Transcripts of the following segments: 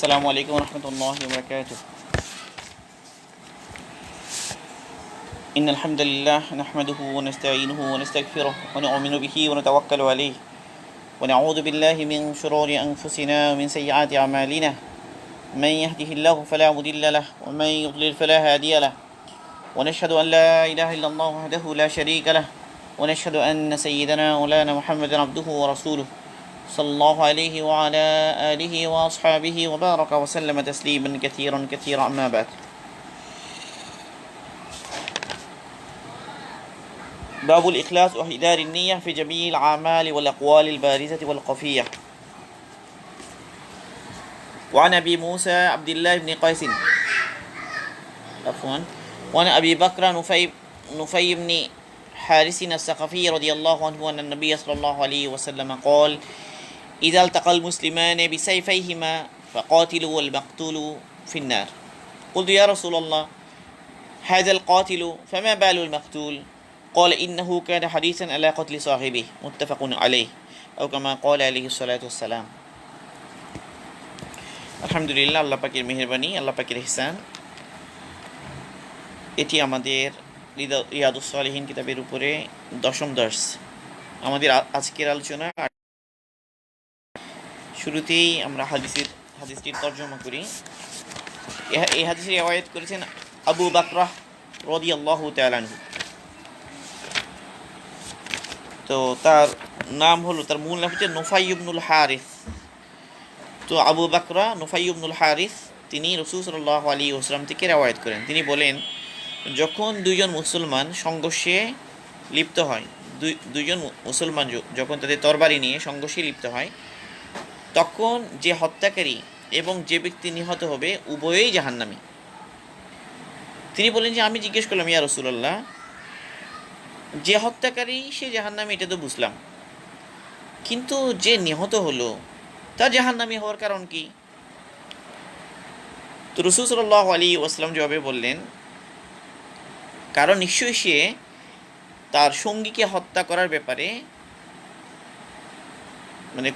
السلام عليكم ورحمة الله وبركاته. إن الحمد لله نحمده ونستعينه ونستغفره ونؤمن به ونتوكل عليه ونعوذ بالله من شرور أنفسنا ومن سيئات أعمالنا. من يهده الله فلا مضل له ومن يضلل فلا هادي له. ونشهد أن لا إله إلا الله وحده لا شريك له. ونشهد أن سيدنا مولانا محمدا عبده ورسوله صلى الله عليه وعلى آله وأصحابه وبارك وسلم تسليما كثيرا أما بعد. باب الإخلاص وإحضار النية في جميع الأعمال والأقوال البارزة والخفية. وعن أبي موسى عبد الله بن قيس وعن أبي بكر نفي بن حارس الثقفي رضي الله عنه أن النبي صلى الله عليه وسلم قال: إذا التقى المسلمان بسيفيهما فقاتل والمقتول في النار. قلت يا رسول الله هذا القاتل فما بال المقتول؟ قال إنه كان حديثا على قتل صاحبه متفق عليه أو كما قال عليه الصلاة والسلام. আলহামদুলিল্লাহ, আল্লাহ পাকের মেহেরবানি, আল্লাহ পাকের ইহসান। এটি আমাদের রিয়াদুস সালিহিন কিতাবের উপরে 10ম দর্স। আমাদের আজকের আলোচনা শুরুতেই আমরা হাদিসটির তর্জমা করি। এই হাদিসের রিওয়ায়াত করেছেন আবু বাকরাহ রাদিয়াল্লাহু তাআলা আনহু। তো তার নাম হলো, তার মূল নাম হচ্ছে নুফাই ইবনুল হারিস। তো আবু বাকরা নুফাই ইবনুল হারিস তিনি রাসূল সাল্লাল্লাহু আলাইহি ওয়াসাল্লাম থেকে রিওয়ায়াত করেন। তিনি বলেন, যখন দুইজন মুসলমান সংঘর্ষে লিপ্ত হয়, দুইজন মুসলমান যখন তাদের তরবারি নিয়ে সংঘর্ষে লিপ্ত হয়, তখন যে হত্যাকারী এবং যে ব্যক্তি নিহত হবে উভয়েই জাহান্নামী। তিনি বলেন যে আমি জিজ্ঞেস করলাম, ইয়া রাসূলুল্লাহ, যে হত্যাকারী সে জাহান্নামী এটা তো বুঝলাম, কিন্তু যে নিহত হলো তা জাহান্নামী হওয়ার কারণ কি? তো রাসূল সাল্লাল্লাহু আলাইহি ওয়াসাল্লাম জবাবে বললেন, কারণ নিশ্চয়ই সে তার সঙ্গীকে হত্যা করার ব্যাপারে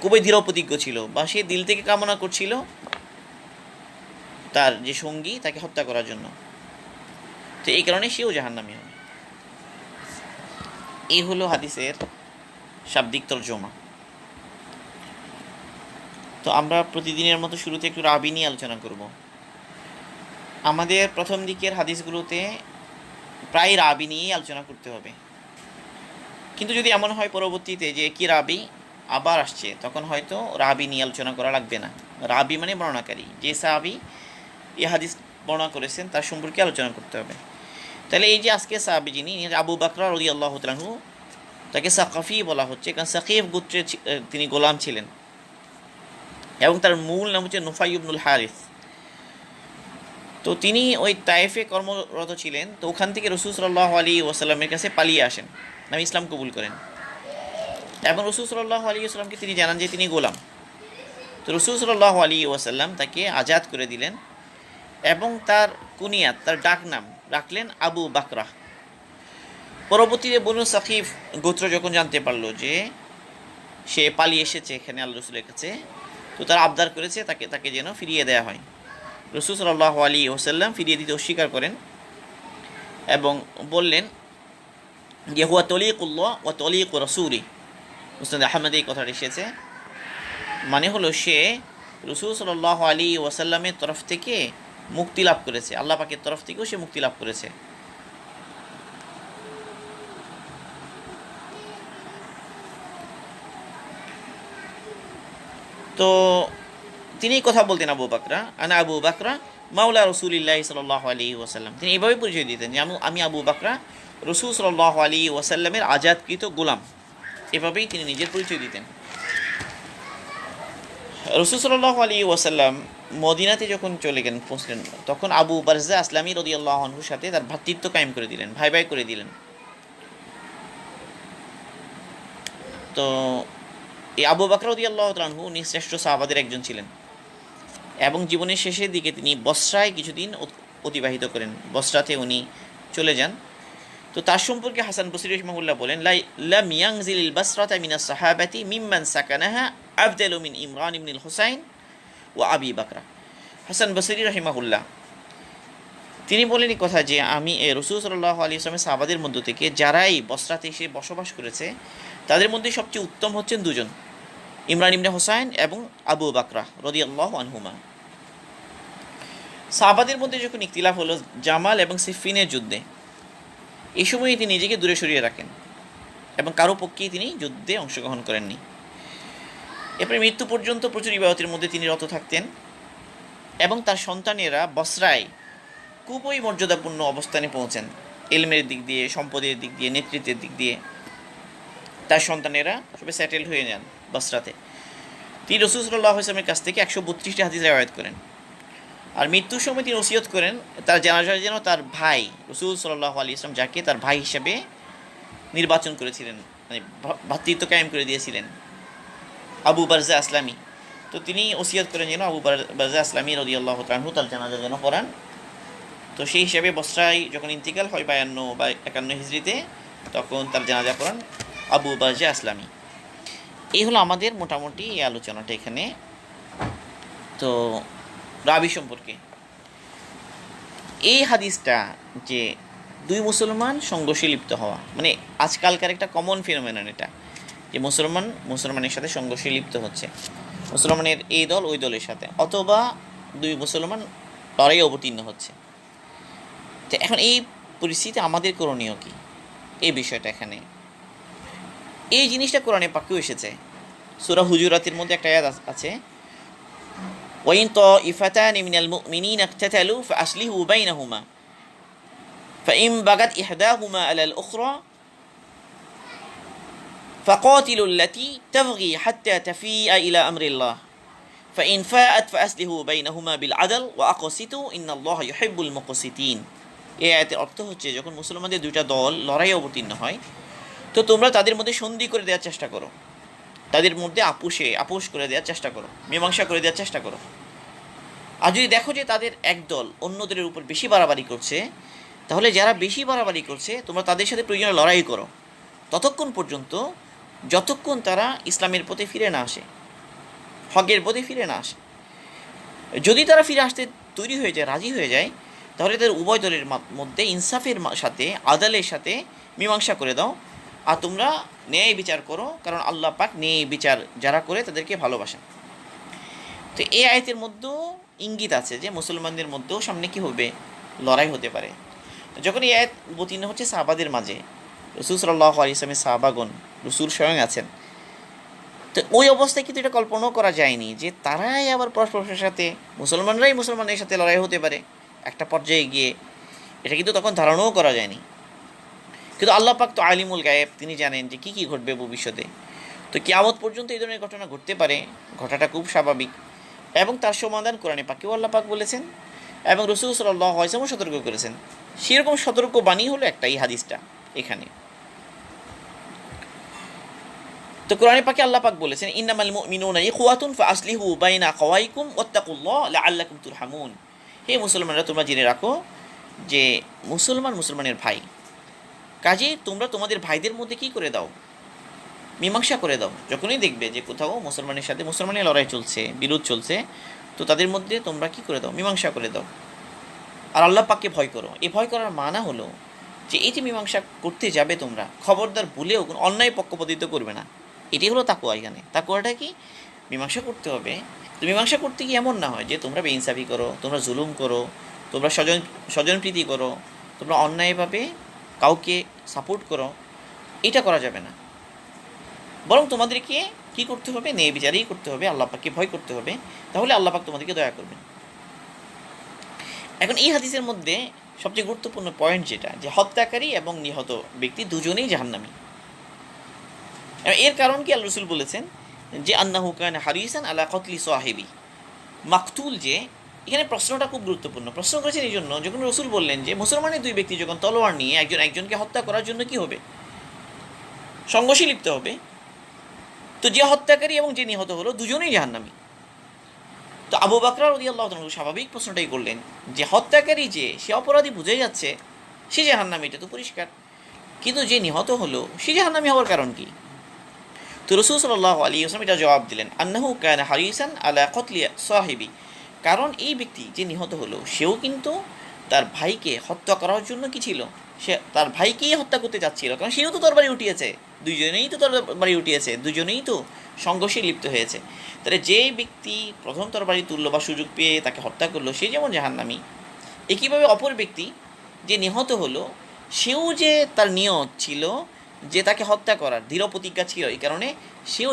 খুবই দৃঢ় প্রতিজ্ঞ ছিল, বা সে দিল থেকে কামনা করছিল তার যে সঙ্গী তাকে হত্যা করার জন্য। তো এই কারণে সেও জাহান্নামী হবে। এই হলো হাদিসের শাব্দিক তর্জমা। তো আমরা প্রতিদিনের মতো শুরুতে একটু রাবি নিয়ে আলোচনা করব। আমাদের প্রথম দিকের হাদিসগুলোতে প্রায় রাবি নিয়েই আলোচনা করতে হবে, কিন্তু যদি এমন হয় পরবর্তীতে যে কি রাবি আবার আসছে, তখন হয়তো রাবি নিয়ে আলোচনা করা লাগবে না। রাবি মানে বর্ণনাকারী, যে সাহাবী এই হাদিস বর্ণনা করেছেন তার সম্পর্কে আলোচনা করতে হবে। তাহলে এই যে আজকে সাহাবী যিনি আবু বাকরা রাদিয়াল্লাহু তাআলা আনহু, তাকে সাকাফি বলা হচ্ছে কারণ সাকিফ গোত্রে তিনি গোলাম ছিলেন, এবং তার মূল নাম হচ্ছে নুফাই ইবনুল হারিস। তো তিনি ওই তায়েফে কর্মরত ছিলেন। তো ওখান থেকে রাসূল সাল্লাল্লাহু আলাইহি ওয়াসাল্লামের কাছে পালিয়ে আসেন, আমি ইসলাম কবুল করেন, এবং রাসূল সাল্লাল্লাহু আলাইহি ওয়াসাল্লামকে তিনি জানান যে তিনি গোলাম। তো রাসূল সাল্লাল্লাহু আলাইহি ওয়াসাল্লাম তাকে আজাদ করে দিলেন, এবং তার কুনিয়াত, তার ডাক নাম রাখলেন আবু বাকরা। পরবর্তীতে বনু সাকিফ গোত্র যখন জানতে পারলো যে সে পালিয়ে এসেছে এখানে আল্লাহ রাসূলের কাছে, তো তারা আবদার করেছে তাকে যেন ফিরিয়ে দেওয়া হয়। রাসূল সাল্লাল্লাহু আলাইহি ওয়াসাল্লাম ফিরিয়ে দিতে অস্বীকার করেন এবং বললেন যে হুয়া তলিকুল্লাহ ওয়া তলিকু রাসূলি। মুসনাদ আহমদে এই কথাটা এসেছে, মানে হলো সে রাসূল সাল্লাল্লাহু আলাইহি ওয়াসাল্লামের তরফ থেকে মুক্তি লাভ করেছে, আল্লাহ পাকের তরফ থেকেও সে মুক্তি লাভ করেছে। তো তিনি কথা বলতেন আবু বাকরা, আনা আবু বাকরা মাওলা রাসূলিল্লাহি সাল্লাল্লাহু আলাইহি ওয়াসাল্লাম। তিনি এইভাবে পরিচয় দিতেন যে আমি আবু বাকরা, রাসূল সাল্লাল্লাহু আলাইহি ওয়াসাল্লামের আজাদকৃত গোলাম। এভাবেই তিনি নিজের পরিচয় দিতেন। রাসূল সাল্লাল্লাহু আলাইহি ওয়াসাল্লাম মদিনাতে যখন চলে গেলেন, পৌঁছলেন, তখন আবু বারজা আসলামী রাদিয়াল্লাহু আনহুর সাথে তার ভ্রাতৃত্ব কায়েম করে দিলেন, ভাই ভাই করে দিলেন। তো এই আবু বকর রাদিয়াল্লাহু তাআলা আনহু উনি শ্রেষ্ঠ সাহাবাদের একজন ছিলেন, এবং জীবনের শেষের দিকে তিনি বসরায় কিছুদিন অতিবাহিত করেন, বসরাতে উনি চলে যান। তো তার সম্পর্কে হাসান বসরি রাহিমাহুল্লাহ বলেন, লাম ইয়ানজিলিল বাসরাতা মিনাস সাহাবাতি মিম্মান সাকানাহা আফদালু মিন ইমরান ইবনুল হুসাইন ওয়া আবি বাকরা। হাসান বসরি রাহিমাহুল্লাহ তিনি বলেন এই কথা যে আমি রাসূল সাল্লাল্লাহু আলাইহি ওয়াসাল্লামের সাহাবাদের মধ্য থেকে যারাই বসরাতে এসে বসবাস করেছে তাদের মধ্যে সবচেয়ে উত্তম হচ্ছেন দুজন, ইমরান ইবনে হুসাইন এবং আবু বাকরা রাদিয়াল্লাহু আনহুমা। সাহাবাদের মধ্যে যখন ইখতিলাফ হলো জামাল এবং সিফিনের যুদ্ধে, এই সময় তিনি নিজেকে দূরে সরিয়ে রাখেন এবং কারো পক্ষেই তিনি যুদ্ধে অংশগ্রহণ করেননি। এরপরে মৃত্যু পর্যন্ত প্রচুর ইবাদতের মধ্যে তিনি রত থাকতেন এবং তার সন্তানেরা বসরায় খুবই মর্যাদাপূর্ণ অবস্থানে পৌঁছেন, ইলমের দিক দিয়ে, সম্পদের দিক দিয়ে, নেতৃত্বের দিক দিয়ে তার সন্তানেরা সবাই সেটেল হয়ে যান বসরাতে। তিনি রাসূল সাল্লাল্লাহু আলাইহি ওয়াসাল্লামের কাছ থেকে 132টি হাদিস রিওয়ায়াত করেন। আর মৃত্যুর সময় তিনি ওসিয়ত করেন তার জানাজায় যেন তার ভাই রাসূল সাল্লাল্লাহু আলাইহি ওয়াসাল্লাম যাকে তার ভাই হিসেবে নির্বাচন করেছিলেন, মানে ভ্রাতৃত্ব কায়েম করে দিয়েছিলেন, আবু বারজা আসলামী, তো তিনি ওসিয়ত করেন যেন আবু বারজা আসলামী রাদিয়াল্লাহু তাআলা আনহু তার জানাজা যেন পড়ান। তো সেই হিসাবে বসরায় যখন ইন্তিকাল হয় 52 বা 51 হিজরিতে, তখন তার জানাজা পড়ান আবু বারজা আসলামী। এই হলো আমাদের মোটামুটি এই আলোচনাটা এখানে। তো রাবি সম্পর্কে এই হাদিসটা যে দুই মুসলমান সংঘর্ষে লিপ্ত হওয়া, মানে আজকালকার একটা কমন ফিনোমেনন এটা, যে মুসলমানের সাথে সংঘর্ষে লিপ্ত হচ্ছে, মুসলমানের এই দল ওই দলের সাথে, অথবা দুই মুসলমান লড়াই অবতীর্ণ হচ্ছে। তো এখন এই পরিস্থিতি আমাদের করণীয় কি, এই বিষয়টা এখানে, এই জিনিসটা কোরআনে পাকেও এসেছে। সূরা হুজুরাতের মধ্যে একটা আয়াত আছে, ওয়াইন তাইফাতানি মিনাল মুমিনিনা ইকতাতালু ফাআসলিহু বাইনাহুমা ফাইন বাগাত ইহদাহুমা আলাল উখরা ফাকাতিলু আল্লাতী তাবগী হাত্তা তাফিআ ইলা আমরিল্লাহ ফাইন ফাআত ফাআসলিহু বাইনাহুমা বিল আদল ওয়া আকসিতু ইন্নাল্লাহা ইউহিব্বুল মুকসিতিন। এই আয়াতের অর্থ হচ্ছে, যখন মুসলমানদের দুইটা দল লড়াই অবতীর্ণ হয়, তো তোমরা তাদের মধ্যে সন্ধি করে দেওয়ার চেষ্টা করো, তাদের মধ্যে আপোষ করে দেওয়ার চেষ্টা করো, মীমাংসা করে দেওয়ার চেষ্টা করো। আর যদি দেখো যে তাদের এক দল অন্য দলের উপর বেশি বাড়াবাড়ি করছে, তাহলে যারা বেশি বাড়াবাড়ি করছে তোমরা তাদের সাথে প্রয়োজনে লড়াই করো, ততক্ষণ পর্যন্ত যতক্ষণ তারা ইসলামের পথে ফিরে না আসে, হকের পথে ফিরে না আসে। যদি তারা ফিরে আসতে তৈরি হয়ে যায়, রাজি হয়ে যায়, তাহলে তাদের উভয় দলের মধ্যে ইনসাফের সাথে, আদালের সাথে মীমাংসা করে দাও, আর তোমরা ন্যায় বিচার করো, কারণ আল্লাহ পাক ন্যায় বিচার যারা করে তাদেরকে ভালোবাসেন। তো এই আয়াতের মধ্যেও ইঙ্গিত আছে যে মুসলমানদের মধ্যেও সামনে কী হবে, লড়াই হতে পারে। যখন এই আয়াত অবতীর্ণ হচ্ছে সাহাবাদের মাঝে, রাসূল সাল্লাল্লাহু আলাইহি ওয়াসাল্লামের সাহাবাগণ, রাসূল স্বয়ং আছেন, তো ওই অবস্থায় কিন্তু এটা কল্পনাও করা যায়নি যে তারাই আবার পরস্পরের সাথে, মুসলমানদের সাথে লড়াই হতে পারে একটা পর্যায়ে গিয়ে, এটা কিন্তু তখন ধারণাও করা যায়নি। কিন্তু আল্লাহ পাক তো আলিমুল গায়েব, তিনি জানেন যে কী কী ঘটবে ভবিষ্যতে। তো কিয়ামত পর্যন্ত এই ধরনের ঘটনা ঘটতে পারে, ঘটাটা খুব স্বাভাবিক, এবং তার সমাধান কোরআনে পাকেও আল্লাহ পাক বলেছেন এবং রাসূল সাল্লাল্লাহু আলাইহি ওয়াসাল্লাম সতর্ক করেছেন। সেরকম সতর্ক বাণী হলো একটা এই হাদিসটা এখানে। তো কোরআনে পাকে আল্লাহ পাক বলেছেন, ইন্নামাল মুমিনুনা ইখওয়াতুন ফাআসলিহু বাইনা আখাওয়াইকুম ওয়াত্তাকুল্লাহ লাআল্লাকুম তুরহামুন। হে মুসলমানরা, তোমরা জেনে রাখো যে মুসলমানের ভাই, কাজে তোমরা তোমাদের ভাইদের মধ্যে কী করে দাও, মীমাংসা করে দাও। যখনই দেখবে যে কোথাও মুসলমানের সাথে মুসলমানের লড়াই চলছে, বিরোধ চলছে, তো তাদের মধ্যে তোমরা কী করে দাও, মীমাংসা করে দাও। আর আল্লাহ পাককে ভয় করো। এই ভয় করার মানা হলো যে এই যে মীমাংসা করতে যাবে তোমরা, খবরদার ভুলেও কোনো অন্যায় পক্ষপাতিত্ব করবে না। এটি হলো তাকওয়া। এখানে তাকওয়াটা কি, মীমাংসা করতে হবে। তো মীমাংসা করতে গিয়ে এমন না হয় যে তোমরা বেইনসাফি করো, তোমরা জুলুম করো, তোমরা স্বজনপ্রীতি করো, তোমরা অন্যায়ভাবে কাউকে সাপোর্ট করো, এটা করা যাবে না। বরং তোমাদেরকে কী করতে হবে, ন্যায় বিচারই করতে হবে, আল্লাহ পাককে ভয় করতে হবে, তাহলে আল্লাহ পাক তোমাদেরকে দয়া করবেন। এখন এই হাদিসের মধ্যে সবচেয়ে গুরুত্বপূর্ণ পয়েন্ট যেটা, যে হত্যাকারী এবং নিহত ব্যক্তি দুজনেই জাহান্নামী। এর কারণ কি, আল্লাহ রাসূল বলেছেন যে আন্নাহু কানা হারিসান আলা কতলি সাহিবি মাকতুল। যে এখানে প্রশ্নটা খুব গুরুত্বপূর্ণ। প্রশ্ন করেছেন এই জন্য, যখন রাসূল বললেন যে মুসলমানের দুই ব্যক্তি যখন তলোয়ার নিয়ে একজনকে হত্যা করার জন্য কি হবে, সংঘর্ষে লিপ্ত হবে, তো যে হত্যাকারী এবং যে নিহত হলো দুজনেই জাহান্নামী। তো আবু বকর রাদিয়াল্লাহু তাআলা স্বাভাবিক প্রশ্নটাই করলেন যে হত্যাকারী যে, সে অপরাধী, বুঝে যাচ্ছে সে জাহান্নামী, এটা তো পরিষ্কার, কিন্তু যে নিহত হলো সে জাহান্নামী হওয়ার কারণ কি? তো রাসূল সাল্লাল্লাহু আলাইহি ওয়াসাল্লাম এটা জবাব দিলেন, আন্নাহু কানা হারিসান আলা কতলি সাহিবি, কারণ এই ব্যক্তি যে নিহত হলো সেও কিন্তু তার ভাইকে হত্যা করার জন্য কি ছিল, সে তার ভাইকেই হত্যা করতে চাচ্ছিল, কারণ সেও তো তরবারি উঠিয়েছে, দুইজনেই তো তরবারি উঠিয়েছে, দুজনেই তো সংঘর্ষে লিপ্ত হয়েছে। তাহলে যে ব্যক্তি প্রথম তরবারি তুললো বা সুযোগ পেয়ে তাকে হত্যা করলো সে যেমন জাহান্নামী, একইভাবে অপর ব্যক্তি যে নিহত হলো সেও যে তার নিয়ত ছিল যে তাকে হত্যা করার দৃঢ় প্রতিজ্ঞা ছিল, এই কারণে সেও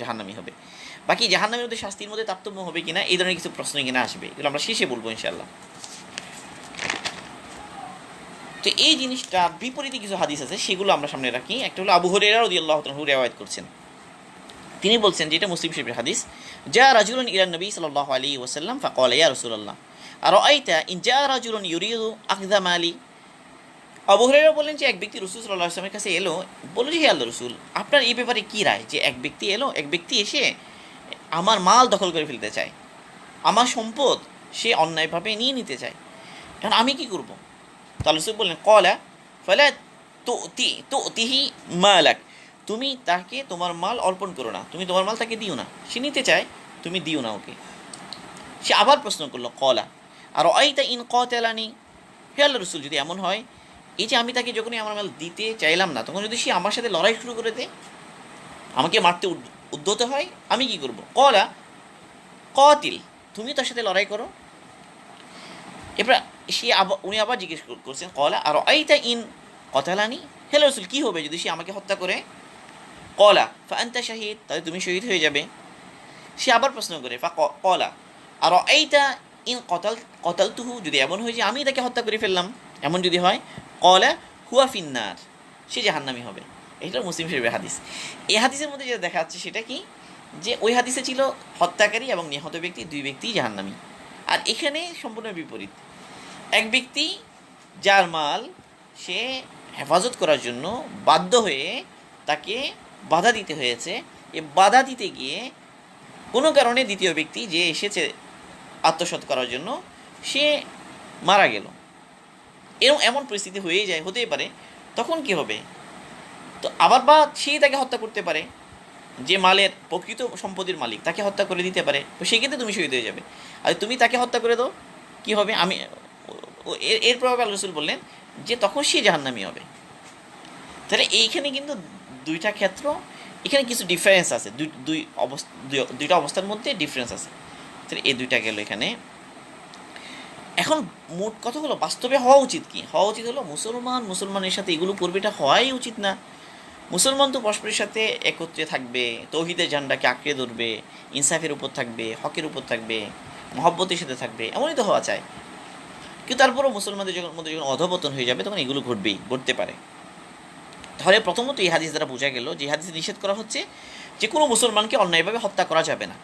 জাহান্নামী হবে। বাকি জাহান্নামের মধ্যে শাস্তির মধ্যে তারতম্য হবে কিনা এই ধরনের কিছু প্রশ্ন কিনা আসবে, এগুলো আমরা শেষে বলবো ইনশাল্লাহ। তো এই জিনিসটা বিপরীতে কিছু হাদিস আছে, সেগুলো আমরা সামনে রাখি। একটা হলো আবু হুরায়রা রাদিয়াল্লাহু তাআলা রিওয়ায়াত করছেন, তিনি বলছেন, যেটা মুসলিম শরীফের হাদিস, জা রাজুলুন ইলা নবী সাল্লাল্লাহু আলাইহি ওয়াসাল্লাম ফাকালা ইয়া রাসূলুল্লাহ আরাআইতা ইন জা রাজুলুন ইউরিদু আখযা মালি। আবু হুরায়রা বলেন যে এক ব্যক্তি রাসূল সাল্লাল্লাহু আলাইহি ওয়াসাল্লামের কাছে এলো, বলল যে হে আল্লাহর রাসূল, আপনার এই ব্যাপারে কী রায়, যে এক ব্যক্তি এসে আমার মাল দখল করে ফেলতে চায়, আমার সম্পদ সে অন্যায়ভাবে নিয়ে নিতে চায়, এখন আমি কি করব? তাহলে রাসূল বললেন, কলা ফালা তুতিহি মালাক, তুমি তাকে তোমার মাল অর্পণ করো না, তুমি তোমার মাল তাকে দিও না, সে নিতে চায় তুমি দিও না ওকে। সে আবার প্রশ্ন করলো, কলা আর আইতা ইন কাতালানি, হে আল্লাহর রাসূল, যদি এমন হয়, এই যে আমি তাকে যখনই আমার মাল দিতে চাইলাম না, তখন যদি সে আমার সাথে লড়াই শুরু করে দেয়, আমাকে মারতে উদ্যত হয়, আমি কি করব? কলা কাতিল, তুমি তার সাথে লড়াই করো। এবার উনি আবার জিজ্ঞেস করছেন, কলা আর আইতা ইন কতালানি, হে রাসূল, কী হবে যদি সে আমাকে হত্যা করে? কলা ফা আনতা শাহিদ, তাহলে তুমি শহীদ হয়ে যাবে। সে আবার প্রশ্ন করে, কলা আর আইতা ইন কতালতুহু, যদি এমন হয় যে আমি তাকে হত্যা করে ফেললাম, এমন যদি হয়, কলা হুয়া ফিন্নার, সে জাহান্নামী হবে। এটা মুসলিম শরীফের হাদিস। এই হাদিসের মধ্যে যেটা দেখা যাচ্ছে সেটা কি, যে ওই হাদিসে ছিল হত্যাকারী এবং নিহত ব্যক্তি দুই ব্যক্তিই জাহান্নামী, আর এখানে সম্পূর্ণ বিপরীত। এক ব্যক্তি যার মাল সে হেফাজত করার জন্য বাধ্য হয়ে তাকে বাধা দিতে হয়েছে, এ বাধা দিতে গিয়ে কোনো কারণে দ্বিতীয় ব্যক্তি যে এসেছে আত্মসাৎ করার জন্য সে মারা গেল, এমন পরিস্থিতি হতেই পারে, তখন কি হবে? তো আবার বা সেই তাকে হত্যা করতে পারে, যে মালের প্রকৃত সম্পত্তির মালিক তাকে হত্যা করে দিতে পারে, তো সেক্ষেত্রে তুমি শহীদ হয়ে যাবে। আর তুমি তাকে হত্যা করে দাও, কী হবে? এর প্রভাবে আল্লাহ রাসূল বললেন যে তখন সে জাহান্নামী হবে। তাহলে এইখানে কিন্তু দুইটা ক্ষেত্র, এখানে কিছু ডিফারেন্স আছে, দুইটা অবস্থার মধ্যে ডিফারেন্স আছে। তাহলে এই দুইটা গেল এখানে। এখন মোট কথা হলো, বাস্তবে হওয়া উচিত কি? হওয়া উচিত হলো মুসলমানের সাথে এগুলো করবে, এটা হওয়াই উচিত না। মুসলমান তো পরস্পরের সাথে একত্রে থাকবে, তৌহিদের ঝান্ডাকে আঁকড়ে ধরবে, ইনসাফের উপর থাকবে, হকের উপর থাকবে, মহব্বতের সাথে থাকবে, এমনই তো হওয়া চাই। কিন্তু তারপরও মুসলমানদের মধ্যে যখন অধঃপতন হয়ে যাবে তখন এগুলো ঘটতে পারে। তাহলে প্রথমত এই হাদিস দ্বারা বোঝা গেল যে হাদিসে নিষেধ করা হচ্ছে যে কোনো মুসলমানকে অন্যায়ভাবে হত্যা করা যাবে না,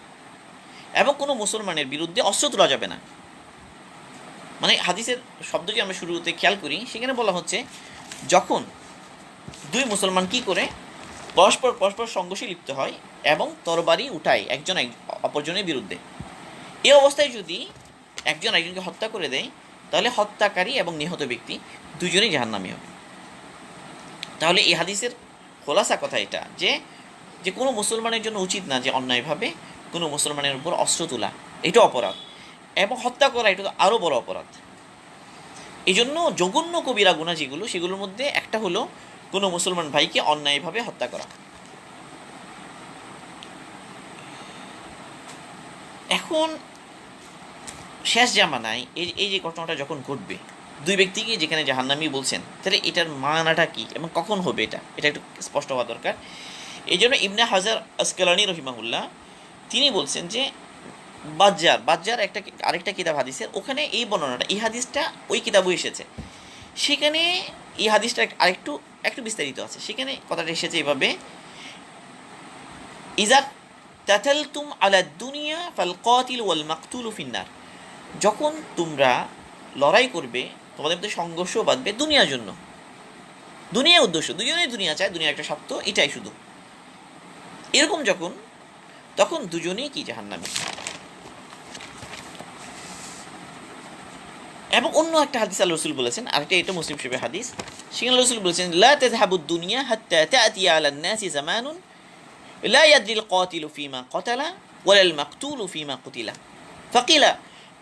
এবং কোনো মুসলমানের বিরুদ্ধে অস্ত্র তোলা যাবে না। মানে হাদিসের শব্দ যে আমরা শুরুতে খেয়াল করি, সেখানে বলা হচ্ছে যখন দুই মুসলমান কি করে পরস্পর সংঘর্ষে লিপ্ত হয় এবং তরবারি উঠায় একজন অপরজনের বিরুদ্ধে, এই অবস্থায় যদি একজন একজনকে হত্যা করে দেয়, তাহলে হত্যাকারী এবং নিহত ব্যক্তি দুজনেই জাহান্নামী হবে। তাহলে এই হাদিসের খোলাসা কথা এটা যে কোনো মুসলমানের জন্য উচিত না যে অন্যায়ভাবে কোনো মুসলমানের উপর অস্ত্র তোলা, এটা অপরাধ, এবং হত্যা করা এটা তো আরও বড় অপরাধ। এই জন্য জঘন্য কবিরা গুনাহ যেগুলো, সেগুলোর মধ্যে একটা হলো কোনো মুসলমান ভাইকে অন্যায়ভাবে হত্যা করা। এখন শেষ জামানায় এই যে ঘটনাটা যখন ঘটবে, দুই ব্যক্তিকে যেখানে জাহান্নামী বলছেন, তাহলে এটার মানাটা কী এবং কখন হবে এটা একটু স্পষ্ট হওয়া দরকার। এই জন্য ইবনে হাজার আসকালানী রহিমাহুল্লাহ তিনি বলছেন যে বাজ্জার আরেকটা কিতাব হাদিসের, ওখানে এই বর্ণনাটা, এই হাদিসটা ওই কিতাবও এসেছে, সেখানে এই হাদিসটা একটু বিস্তারিত আছে। সেখানে কথাটা এসেছে এভাবে, ইজা তাতালতুম আলা দুনিয়া ফাল কাতিল ওয়াল মাকতুলু ফিন্নার, যখন তোমরা লড়াই করবে, তোমাদের মধ্যে সংঘর্ষ বাঁধবে দুনিয়ার জন্য, দুনিয়ার উদ্দেশ্য, দুজনেই দুনিয়া চায়, দুনিয়ার একটা স্বার্থ, এটাই শুধু, এরকম তখন দুজনেই কি জাহান্নামী। এবং অন্য একটা হাদিস আল্লাহ রাসূল বলেছেন, আরেকটা এটা মুসলিম শরীফের হাদিস, সেখানে রাসূল বলেছেন, লা তাযহাবুদ দুনিয়া হাত্তা তা'তিয়া আলান নাসি জামানুন লা ইয়াদরিল কাতিলু ফীমা কাতালা ওয়ালাল মাকতুলু ফীমা কুতিলা। ফাকিলা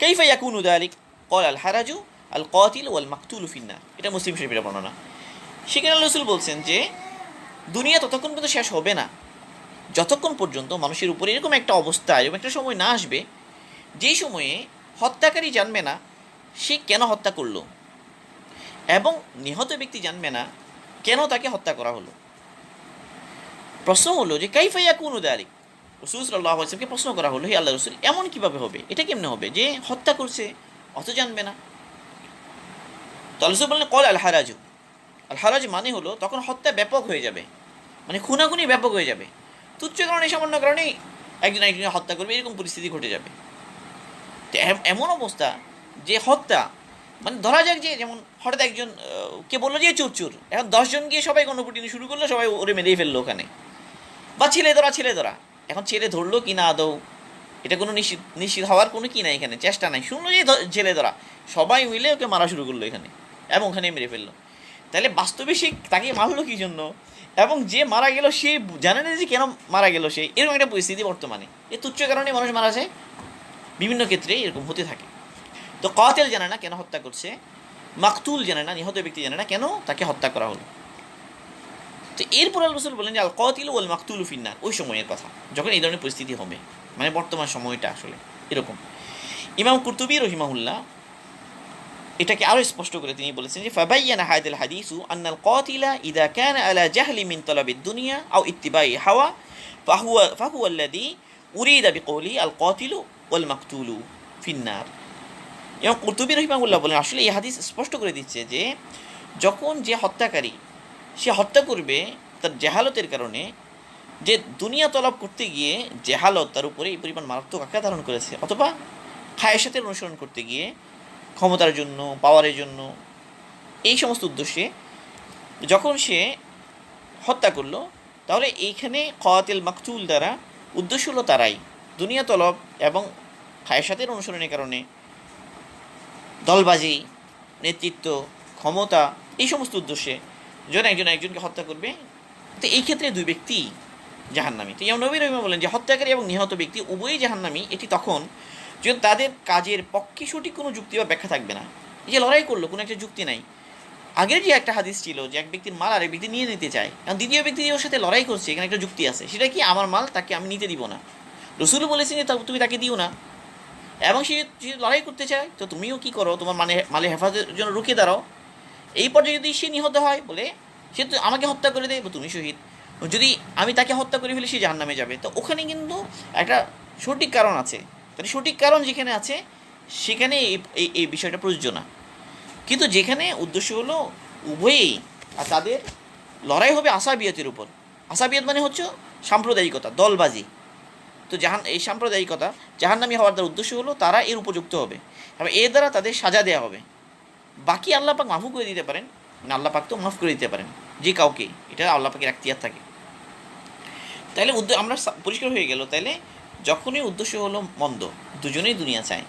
কাইফা ইয়াকুনু যালিক ক্বাল আল হারাজু আল কাতিল ওয়াল মাকতুলু ফিন্নার। এটা মুসলিম শরীফের বর্ণনা। সেখানে রাসূল বলছেন যে দুনিয়া ততক্ষণ পর্যন্ত শেষ হবে না যতক্ষণ পর্যন্ত মানুষের উপরে এরকম একটা অবস্থা, এরকম একটা সময় না আসবে যেই সময়ে হত্যাকারী জানবে না সে কেন হত্যা করলো, এবং নিহত ব্যক্তি জানবে না কেন তাকে হত্যা করা হলো। প্রশ্ন হলো যে কাইফা ইয়াকুনু যালিক, রাসূল সাল্লাল্লাহু আলাইহি ওয়াসাল্লামকে প্রশ্ন করা হলো, হে আল্লাহর রাসূল, এমন কিভাবে হবে, এটা কেমনে হবে যে হত্যা করছে অত জানবে না? তো রাসূল বললেন ক্বাল আল হারাজু। আল হারাজ মানে হলো তখন হত্যা ব্যাপক হয়ে যাবে, মানে খুনাখুনি ব্যাপক হয়ে যাবে, তুচ্ছ কারণে সামান্য কারণেই একজন একজনকে হত্যা করবে, এরকম পরিস্থিতি ঘটে যাবে। তো এমন অবস্থা যে হত্যা, মানে ধরা যাক যে যেমন হঠাৎ একজন কে বললো যে চোর চোর, এখন 10 জন গিয়ে সবাই গণপিটুনি শুরু করলো, সবাই ওরে মেরেই ফেললো ওখানে, বা ছেলে ধরা, এখন ছেলে ধরলো কি না আদৌ, এটা কোনো নিশ্চিত হওয়ার কোনো কি নাই, এখানে চেষ্টা নাই, শুনলো যে ছেলে ধরা, সবাই মিলে ওকে মারা শুরু করলো এখানে এবং ওখানে মেরে ফেললো। তাহলে বাস্তবে সে তাকে মারলো কী জন্য, এবং যে মারা গেল সে জানে না যে কেন মারা গেল, সে এরকম একটা পরিস্থিতি বর্তমানে, এই তুচ্ছ কারণে মানুষ মারা যায়, বিভিন্ন ক্ষেত্রে এরকম হতে থাকে। তো কাতিল জানে না কেন হত্যা করছে, মাকতুল জানে না, নিহত ব্যক্তি জানে না কেন তাকে হত্যা করা হলো। তো এরপর আল্লাহ রাসূল বলেন যে আল কাতিল ওয়াল মাকতুলু ফিন্নার, ওই সময়ের কথা যখন এই ধরনের পরিস্থিতি হবে, মানে বর্তমান সময়টা আসলে এরকম। ইমাম কুরতুবী রহিমাহুল্লাহ এটাকে আরও স্পষ্ট করে তিনি বলেছেন যে ফাবাইয়ানা হাদিল হাদিসু আন্নাল কাতিলা ইদা কানা আলা জাহলি মিন তালাবিদ দুনিয়া আও ইত্তিবাই হাওয়া ফাহুয়া আল্লাযী উরিদা বিকৌলি আল কাতিলু ওয়াল মাকতুলু ফিন্নার। এবং কুরতুবী রহিমাহুল্লাহ বলেন আসলে এই হাদিস স্পষ্ট করে দিচ্ছে যে যখন যে হত্যাকারী সে হত্যা করবে তার জেহালতের কারণে, যে দুনিয়া তলব করতে গিয়ে জেহালত তার উপরে এই পরিমাণ মারাত্মক আকার ধারণ করেছে, অথবা খায়েশাতের অনুসরণ করতে গিয়ে ক্ষমতার জন্য, পাওয়ারের জন্য, এই সমস্ত উদ্দেশ্যে যখন সে হত্যা করলো, তাহলে এইখানে কাতিল মাকতুল দ্বারা উদ্দেশ্য হলো তারাই দুনিয়া তলব এবং খায়েশাতের অনুসরণের কারণে দলবাজি, নেতৃত্ব, ক্ষমতা, এই সমস্ত উদ্দেশ্যে যখন একজনকে হত্যা করবে, তো এই ক্ষেত্রে দুই ব্যক্তি জাহান্নামী। তো ইমাম নবী রহিমা বলেন যে হত্যাকারী এবং নিহত ব্যক্তি উভয়ই জাহান্নামী, এটি তখন যখন তাদের কাজের পক্ষে সঠিক কোনো যুক্তি বা ব্যাখ্যা থাকবে না। এই যে লড়াই করলো, কোনো একটা যুক্তি নাই। আগের যে একটা হাদিস ছিল যে এক ব্যক্তির মাল আরেক ব্যক্তি নিয়ে নিতে চায়, এবং দ্বিতীয় ব্যক্তি ওর সাথে লড়াই করছে, এখানে একটা যুক্তি আছে, সেটা কি আমার মাল তাকে আমি নিতে দিব না, রসুল বলেছেন যে তুমি তাকে দিও না, এবং সে লড়াই করতে চায়, তো তুমিও কি করো, তোমার মালে হেফাজতের জন্য রুখে দাঁড়াও। এই পর্যায়ে যদি সে নিহত হয়, বলে সে তো আমাকে হত্যা করে দেয়, তুমি শহীদ, যদি আমি তাকে হত্যা করে ফেলি সে জাহান্নামে যাবে। তো ওখানে কিন্তু একটা সঠিক কারণ আছে, তাহলে সঠিক কারণ যেখানে আছে সেখানে এই বিষয়টা প্রযোজ্য না। কিন্তু যেখানে উদ্দেশ্য হলো উভয়েই, আর তাদের লড়াই হবে আসাবিয়তের উপর, আসাবিয়ত মানে হচ্ছে সাম্প্রদায়িকতা, দলবাজি, তো এই সাম্প্রদায়িকতা জাহান্নামী হওয়ার দ্বারা উদ্দেশ্য হলো তারা এর উপযুক্ত হবে, এবং এর দ্বারা তাদের সাজা দেওয়া হবে। বাকি আল্লাহ পাক মাফু করে দিতে পারেন, মানে আল্লাহ পাক তো মাফ করে দিতে পারেন যে কাউকে, এটা আল্লাহ পাকের এখতিয়ার থাকে। তাইলে আমরা পরিষ্কার হয়ে গেল, তাইলে যখনই উদ্দেশ্য হলো মন্দ, দুজনেই দুনিয়া চায়,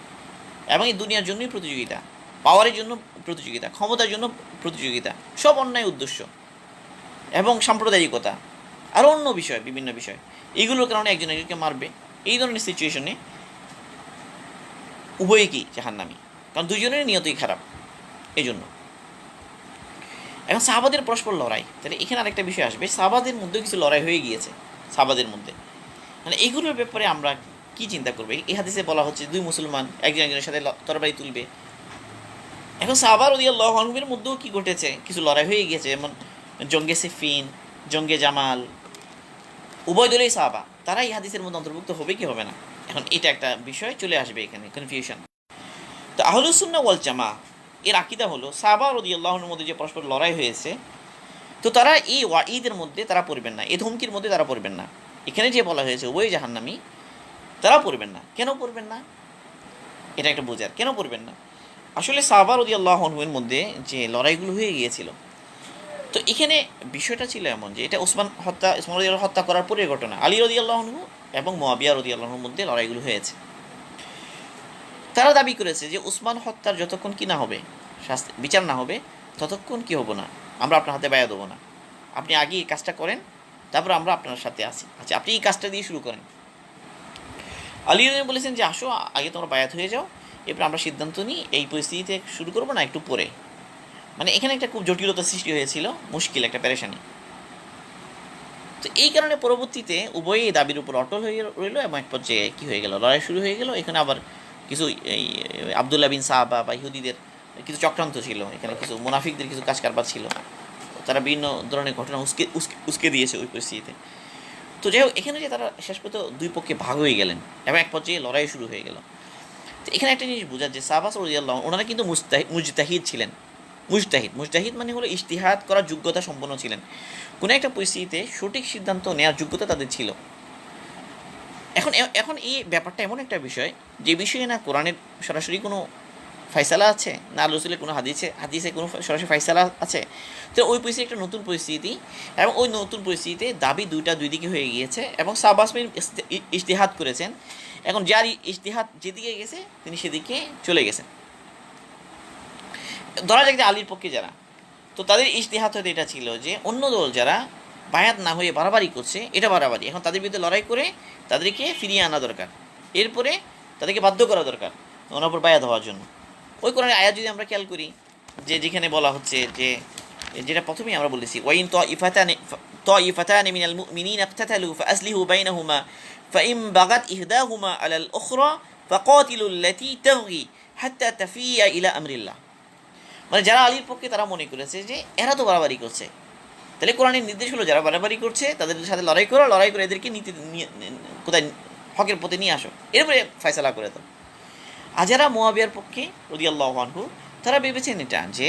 এবং এই দুনিয়ার জন্যই প্রতিযোগিতা, পাওয়ারের জন্য প্রতিযোগিতা, ক্ষমতার জন্য প্রতিযোগিতা, সব অন্যায় উদ্দেশ্য, এবং সাম্প্রদায়িকতা, আরও অন্য বিষয়, বিভিন্ন বিষয়, এইগুলোর কারণে একজন একজনকে মারবে, এই ধরনের সিচুয়েশনে উভয়ই কি জাহান্নামী, কারণ দুজনের নিয়তই খারাপ। এই জন্য এখন সাহাবাদের পরস্পর লড়াই, তাহলে এখানে আরেকটা বিষয় আসবে, সাহাবাদের মধ্যেও কিছু লড়াই হয়ে গিয়েছে সাহাবাদের মধ্যে, মানে এগুলোর ব্যাপারে আমরা কি চিন্তা করবো? এই হাদিসে বলা হচ্ছে দুই মুসলমান একজন একজনের সাথে তরবারি তুলবে। এখন সাহাবা রাদিয়াল্লাহু আনহুর মধ্যেও কি ঘটেছে, কিছু লড়াই হয়ে গিয়েছে, যেমন জঙ্গে সিফিন, জঙ্গে জামাল, উভয় দলেই সাহাবা, তারা এই হাদিসের মধ্যে অন্তর্ভুক্ত হবে কি হবে না, এখন এটা একটা বিষয় চলে আসবে এখানে, কনফিউশন। তো আহলুস সুন্নাহ ওয়াল জামাআহ এর আকীদা হলো সাহাবা রাদিয়াল্লাহু আনহুর মধ্যে যে পরস্পর লড়াই হয়েছে, তো তারা এই ওয়াঈদের মধ্যে তারা পড়বেন না, এই ধমকির মধ্যে তারা পড়বেন না। এখানে যে বলা হয়েছে উভয় জাহান্নামী, তারা পড়বেন না। কেন পড়বেন না, এটা একটা বোঝার, কেন পড়বেন না। আসলে সাহাবা রাদিয়াল্লাহু আনহুর মধ্যে যে লড়াইগুলো হয়ে গিয়েছিল, তো এখানে বিষয়টা ছিল এমন যে এটা ওসমান রাদিয়াল্লাহু হত্যা করার পরের ঘটনা, আলী রাদিয়াল্লাহু আনহু এবং মুআবিয়া রাদিয়াল্লাহু আনহুর মধ্যে লড়াইগুলো হয়েছে। তারা দাবি করেছে যে উসমান হত্যার যতক্ষণ কি না হবে, বিচার না হবে, ততক্ষণ কি হবো না, আমরা আপনার হাতে বায়া দেবো না, আপনি আগে এই কাজটা করেন, তারপর আমরা আপনার সাথে আসি, আচ্ছা আপনি এই কাজটা দিয়ে শুরু করেন। আলী বলেছেন যে আসো আগে তোমরা বায়াত হয়ে যাও, এরপর আমরা সিদ্ধান্ত নিই এই পরিস্থিতিতে শুরু করবো না একটু পরে। মানে এখানে একটা খুব জটিলতা সৃষ্টি হয়েছিল, মুশকিল একটা পেরেশানি। তো এই কারণে পরবর্তীতে উভয়ই দাবির উপর অটল হয়ে রইল এবং এক পর্যায়ে কী হয়ে গেল, লড়াই শুরু হয়ে গেল। এখানে আবার কিছু এই আবদুল্লাহ বিন সাহাবা বা ইহুদিদের কিছু চক্রান্ত ছিল, এখানে কিছু মুনাফিকদের কিছু কাজ কারবার ছিল, তারা বিভিন্ন ধরনের ঘটনা উস্কে দিয়েছে ওই পরিস্থিতিতে। তো যাই হোক, এখানে যে তারা শেষ পর্যন্ত দুই পক্ষে ভাগ হয়ে গেলেন এবং এক পর্যায়ে লড়াই শুরু হয়ে গেল। তো এখানে একটা জিনিস বোঝার যে সাহাবা রাদিয়াল্লাহু আনহুম ওনারা কিন্তু মুজতাহিদ ছিলেন। মুজতাহিদ মানে হলো ইজতিহাদ করার যোগ্যতা সম্পন্ন ছিলেন। কোনো একটা পরিস্থিতিতে সঠিক সিদ্ধান্ত নেওয়ার যোগ্যতা তাদের ছিল। এখন এখন এই ব্যাপারটা এমন একটা বিষয় যে বিষয়ে না কোরআনের সরাসরি কোনো ফাইসালা আছে, না রসুলের কোনো হাদিসে কোনো সরাসরি ফাইসালা আছে। তো ওই পরিস্থিতি একটা নতুন পরিস্থিতি, এবং ওই নতুন পরিস্থিতিতে দাবি দুই দিকে হয়ে গিয়েছে এবং সাহাবাসমিন ইজতিহাদ করেছেন। এখন যার ইজতিহাদ যেদিকে গেছে তিনি সেদিকে চলে গেছেন। ধরা যাক যে আলীর পক্ষে যারা, তো তাদের ইজতিহাদ হয়তো এটা ছিল যে অন্য দল যারা বায়াত না হয়ে বাড়াবাড়ি করছে, এটা বাড়াবাড়ি, এখন তাদের বিরুদ্ধে লড়াই করে তাদেরকে ফিরিয়ে আনা দরকার, এরপরে তাদেরকে বাধ্য করা দরকার ওনার উপর বায়াত হওয়ার জন্য। ওই কোরআনের আয়াত যদি আমরা খেয়াল করি, যে যেখানে বলা হচ্ছে যে, যেটা প্রথমেই আমরা বলেছি, ওয়াইন তাইফাতানি মিনাল মুমিনিনা ইকতাতালু ফাআসলিহু বাইনাহুমা ফাইন বাগাত ইহদাহুমা আলাল উখরা ফাকাতিলুল লাতী তাগী হাত্তা তাফিয়া ইলা আমরিল্লাহ। মানে যারা আলীর পক্ষে তারা মনে করেছে যে এরা তো বাড়াবাড়ি করছে, তাহলে কোরআনের নির্দেশ হলো যারা বাড়াবাড়ি করছে তাদের সাথে লড়াই করে এদেরকে কোথায় হকের পথে নিয়ে আসো, এরপরে ফয়সালা করে দাও। আর যারা মুআবিয়ার পক্ষে রাদিয়াল্লাহু আনহু, তারা ভেবেছেন এটা যে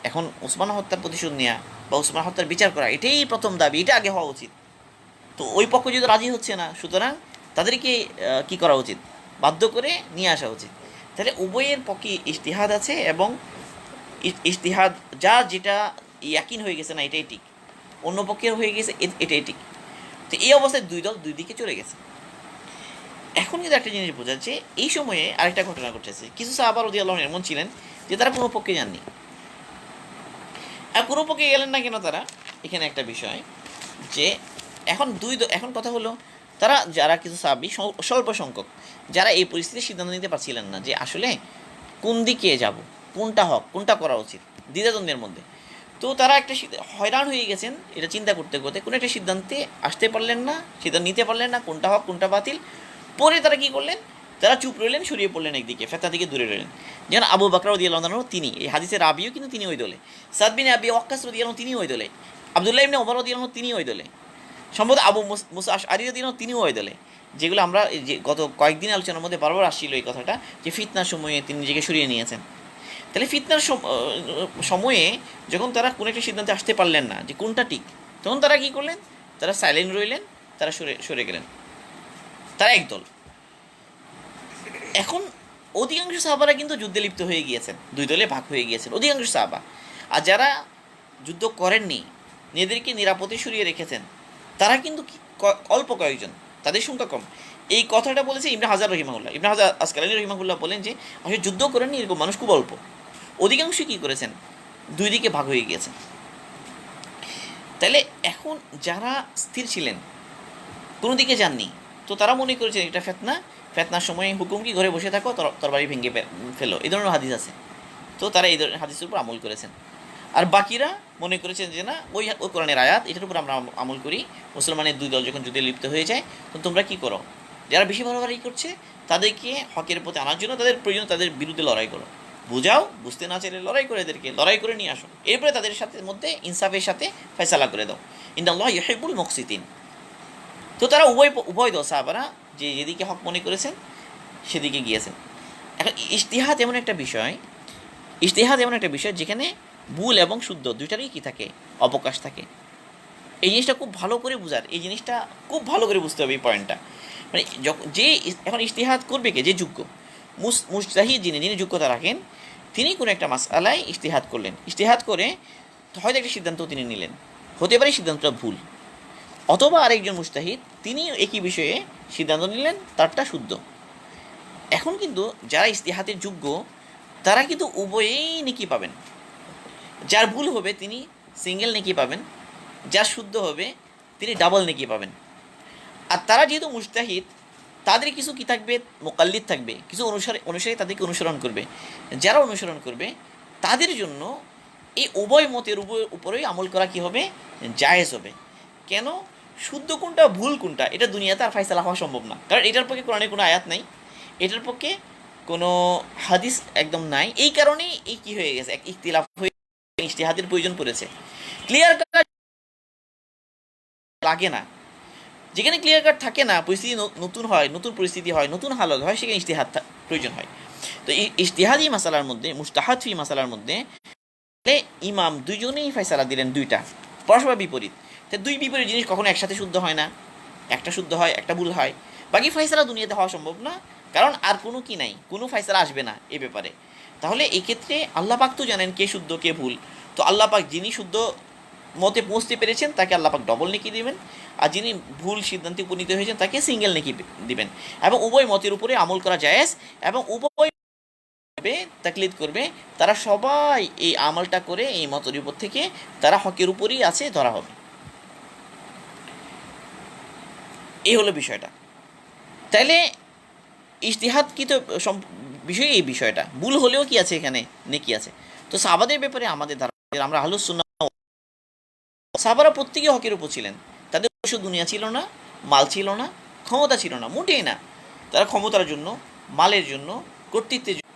এখন উসমান হত্যার প্রতিশোধ নেওয়া বা উসমান হত্যার বিচার করা এটাই প্রথম দাবি, এটা আগে হওয়া উচিত। তো ওই পক্ষ যদি রাজি হচ্ছে না, সুতরাং তাদেরকে কি করা উচিত, বাধ্য করে নিয়ে আসা উচিত। তাহলে উভয়ের পক্ষে ইজতিহাদ আছে এবং ইজতিহাদ যার যেটা ইয়াকিন হয়ে গেছে না এটাই ঠিক, অন্য পক্ষের হয়ে গেছে এটাই ঠিক। তো এই অবস্থায় দুই দল দুই দিকে চলে গেছে। এখন কিন্তু একটা জিনিস বোঝা যাচ্ছে, এই সময়ে আরেকটা ঘটনা ঘটেছে। কিছু সাহাবা রাদিয়াল্লাহু আনহুম এমন ছিলেন যে তারা কোনো পক্ষে যাননি। আর কোনো পক্ষে গেলেন না কেন তারা, এখানে একটা বিষয় যে এখন কথা হলো, তারা যারা কিছু সাহাবী স্বল্প সংখ্যক যারা এই পরিস্থিতির সিদ্ধান্ত নিতে পারছিলেন না যে আসলে কোন দিকে যাব, কোনটা হক, কোনটা করা উচিত, দ্বিধাদ্বন্দ্বের মধ্যে। তো তারা একটা হয়রান হয়ে গেছেন এটা চিন্তা করতে করতে, কোনো একটা সিদ্ধান্তে আসতে পারলেন না, সিদ্ধান্ত নিতে পারলেন না কোনটা হক কোনটা বাতিল। পরে তারা কী করলেন, তারা চুপ রইলেন, সরিয়ে পড়লেন একদিকে, ফেতনা থেকে দূরে রইলেন। যেমন আবু বকর রাদিয়াল্লাহু আনহু, তিনি এই হাদিসের রাবিও কিন্তু তিনি ওই দলে, সাদ বিন আবি ওয়াক্কাস রাদিয়াল্লাহু আনহু তিনি ওই দলে, আব্দুল্লাহ ইবনে ওমর রাদিয়াল্লাহু আনহু তিনি ওই দলে, সম্ভবত আবু মুসা আশআরী রাদিয়াল্লাহু আনহু তিনিও ওই দলে। যেগুলো আমরা যে গত কয়েকদিন আলোচনার মধ্যে বারবার আসছিল এই কথাটা, যে ফিতনার সময়ে তিনি নিজেকে সরিয়ে নিয়েছেন। তাহলে ফিতনার সময়ে যখন তারা কোনো একটা সিদ্ধান্তে আসতে পারলেন না যে কোনটা ঠিক, তখন তারা কী করলেন, তারা সাইলেন্ট রইলেন, তারা সরে গেলেন, তারা একদল। এখন অধিকাংশ সাহাবারা কিন্তু যুদ্ধে লিপ্ত হয়ে গিয়েছেন, দুই দলে ভাগ হয়ে গিয়েছেন অধিকাংশ সাহাবা। আর যারা যুদ্ধ করেননি, নিজেদেরকে নিরাপদে সরিয়ে রেখেছেন, তারা কিন্তু অল্প কয়েকজন, তাদের সংখ্যা কম। এই কথাটা বলেছে ইবনে হাজার রহিমাহুল্লাহ। ইবনে হাজার আসকালানী রহিমাহুল্লাহ বলেন যে আসলে যুদ্ধ করেননি এরকম মানুষ খুব অল্প, অধিকাংশ কী করেছেন, দুই দিকে ভাগ হয়ে গিয়েছেন। তাহলে এখন যারা স্থির ছিলেন, কোনো দিকে যাননি, তো তারা মনে করেছেন এটা ফেতনার সময় হুকুম কি ঘরে বসে থাকো, তরবারি ভেঙে ফেলো, এই ধরনের হাদিস আছে। তো তারা এই ধরনের হাদিসের উপর আমল করেছেন। আর বাকিরা মনে করেছেন যে না, ওই কোরআনের আয়াত এটার উপর আমরা আমল করি। মুসলমানের দুই দল যখন যুদ্ধে লিপ্ত হয়ে যায়, তো তোমরা কী করো, যারা বেশি বাড়াবাড়ি করছে তাদেরকে হকের পথে আনার জন্য তাদের প্রয়োজন, তাদের বিরুদ্ধে লড়াই করো, বুঝাও, বুঝতে না চাইলে লড়াই করে নিয়ে আসো, এরপরে তাদের সাথে মধ্যে ইনসাফের সাথে ফয়সালা করে দাও। ইন্নাল্লাহ ইউহিব্বুল মুকসিতিন। তো তারা উভয় দল সাহাবারা যেদিকে হক মনে করেছেন সেদিকে গিয়েছেন। এখন ইজতিহাদ এমন একটা বিষয় যেখানে ভুল এবং শুদ্ধ দুইটারই কী থাকে, অবকাশ থাকে। এই জিনিসটা খুব ভালো করে বুঝতে হবে এই পয়েন্টটা। মানে যে এখন ইজতিহাদ করবে কে, যে যোগ্য মুজতাহিদ যিনি যোগ্যতা রাখেন, তিনি কোনো একটা মাসআলায় ইজতিহাদ করে হয়তো একটা সিদ্ধান্ত তিনি নিলেন, হতে পারে সিদ্ধান্তটা ভুল, অথবা আরেকজন মুজতাহিদ তিনি একই বিষয়ে সিদ্ধান্ত নিলেন, তারটা শুদ্ধ। এখন কিন্তু যারা ইজতিহাদের যোগ্য তারা কিন্তু উভয়েই নেকি পাবেন। যার ভুল হবে তিনি সিঙ্গেল নেকি পাবেন, যার শুদ্ধ হবে তিনি ডাবল নেকি পাবেন। আর তারা যেহেতু মুজতাহিদ, তাদের কিছু কি থাকবে, মোকাল্লিদ থাকবে, কিছু অনুসারী তাদেরকে অনুসরণ করবে। যারা অনুসরণ করবে তাদের জন্য এই উভয় মতের উপরেই আমল করা কি হবে, জায়েজ হবে। কেন? শুদ্ধ কোনটা ভুল কোনটা এটা দুনিয়াতে আর ফায়সালা হওয়া সম্ভব না, কারণ এটার পক্ষে কোরআনে কোনো আয়াত নাই, এটার পক্ষে কোনো হাদিস একদম নাই। এই কারণেই এই কি হয়ে গেছে, এক ইখতিলাফ হয়ে ইজতিহাদের প্রয়োজন পড়েছে। ক্লিয়ার কাট লাগে না, যেখানে ক্লিয়ার কাট থাকে না, পরিস্থিতি নতুন হয়, নতুন পরিস্থিতি হয়, নতুন হালত হয়, সেখানে ইজতিহাদ প্রয়োজন হয়। তো এই ইজতিহাদি মাসালার মধ্যে, মুস্তাহাদ ফি মাসালার মধ্যে ইমাম দুইজনেই ফয়সালা দিলেন দুইটা পরস্পর বিপরীত। তো দুই বিপরীত জিনিস কখনো একসাথে শুদ্ধ হয় না, একটা শুদ্ধ হয় একটা ভুল হয়। বাকি ফয়সালা দুনিয়াতে হওয়া সম্ভব না, কারণ আর কোনো কি নাই, কোনো ফয়সালা আসবে না এ ব্যাপারে। তাহলে এই ক্ষেত্রে আল্লাহ পাক তো জানেন কে শুদ্ধ কে ভুল। তো আল্লাহ পাক যিনি শুদ্ধ মতে পৌঁছতে পেরেছেন তাকে আল্লাহ পাক ডবল নেকি দিবেন, আর যিনি ভুল সিদ্ধান্তে উপনীত হয়েছেন তাকে সিঙ্গেল নেকি দিবেন। এবং উভয় মতের উপরে আমল করা জায়েজ, এবং উভয় তাকলিদ করবে, তারা সবাই এই আমলটা করে এই মতের উপর থেকে তারা হকের উপরই আছে ধরা হবে। এই হলো বিষয়টা। তাইলে ইজতিহাদ কি তো বিষয়, এই বিষয়টা ভুল হলেও কি আছে, এখানে নেকি আছে। তো সাহাবাদের ব্যাপারে আমাদের ধারণা, আমরা আহলুস সুন্নাহ, সাহাবারা প্রত্যেকেই হকের উপর ছিলেন। তাদের অবশ্য দুনিয়া ছিল না, মাল ছিল না, ক্ষমতা ছিল না, মোটেই না। তারা ক্ষমতার জন্য, মালের জন্য, কর্তৃত্বের জন্য,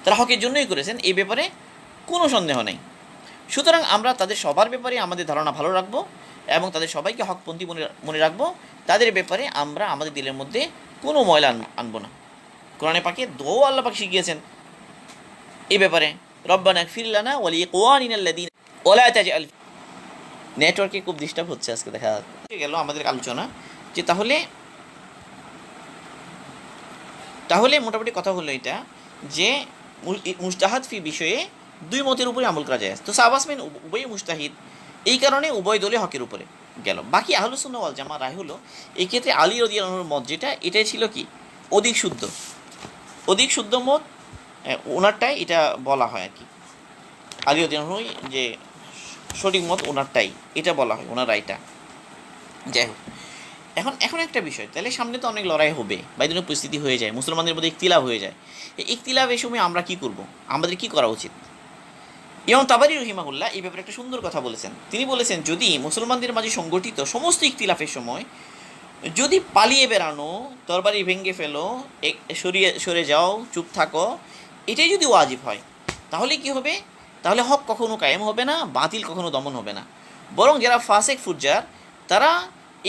তারা হকের জন্যই করেছেন, এই ব্যাপারে কোনো সন্দেহ নেই। সুতরাং আমরা তাদের সবার ব্যাপারে আমাদের ধারণা ভালো রাখবো এবং তাদের সবাইকে হকপন্থী মনে রাখবো। তাদের ব্যাপারে আমরা আমাদের দিলের মধ্যে কোনো ময়লা আনবো না। কোরআনে পাকে দোয়া আল্লাহ পাক শিখিয়েছেন এই ব্যাপারে, রব্বানা ইগফির লানা ওয়া লিইখওয়ানিনাল্লাযীনা ওয়া লা তাজআল। নেটওয়ার্কে খুব ডিস্টার্ব হচ্ছে আজকে, দেখা গেল আমাদের আলোচনা যে তাহলে মোটামুটি কথা হলো এটা যে মুজতাহাদ ফি বিষয়ে দুই মতের উপরে আমল করা যায়। তো সাহাবাসমিন উভয়ই মুজতাহিদ, এই কারণে উভয় দলে হকের উপরে গেল। বাকি আহলুস সুন্নাহ ওয়াল জামাআহ রায় হলো এই ক্ষেত্রে আলী রাদিয়াল্লাহু আনহুর মত যেটা, এটাই ছিল কি অধিক শুদ্ধ মত, ওনারটাই এটা বলা হয় আর কি। আলী রাদিয়াল্লাহু আনহু যে সঠিক মত ওনারটাই, এটা বলা হয়, ওনার রায়টা। যাই হোক, এখন একটা বিষয়, তাহলে সামনে তো অনেক লড়াই হবে বা এই ধরনের পরিস্থিতি হয়ে যায়, মুসলমানদের মধ্যে ইখতিলাফ হয়ে যায়। এই ইখতিলাফ এই সময় আমরা কি করব, আমাদের কি করা উচিত? ইমাম তাবারি রহিমাহুল্লাহ এই ব্যাপারে একটা সুন্দর কথা বলেছেন। তিনি বলেছেন, যদি মুসলমানদের মাঝে সংগঠিত সমস্ত ইখতিলাফের সময় যদি পালিয়ে বেড়ানো, তরবারি ভেঙে ফেলো, সরে যাও, চুপ থাকো, এটাই যদি ওয়াজিব হয়, তাহলে কি হবে? তাহলে হক কখনো কায়েম হবে না, বাতিল কখনো দমন হবে না। বরং যারা ফাসেক ফুজ্জার, তারা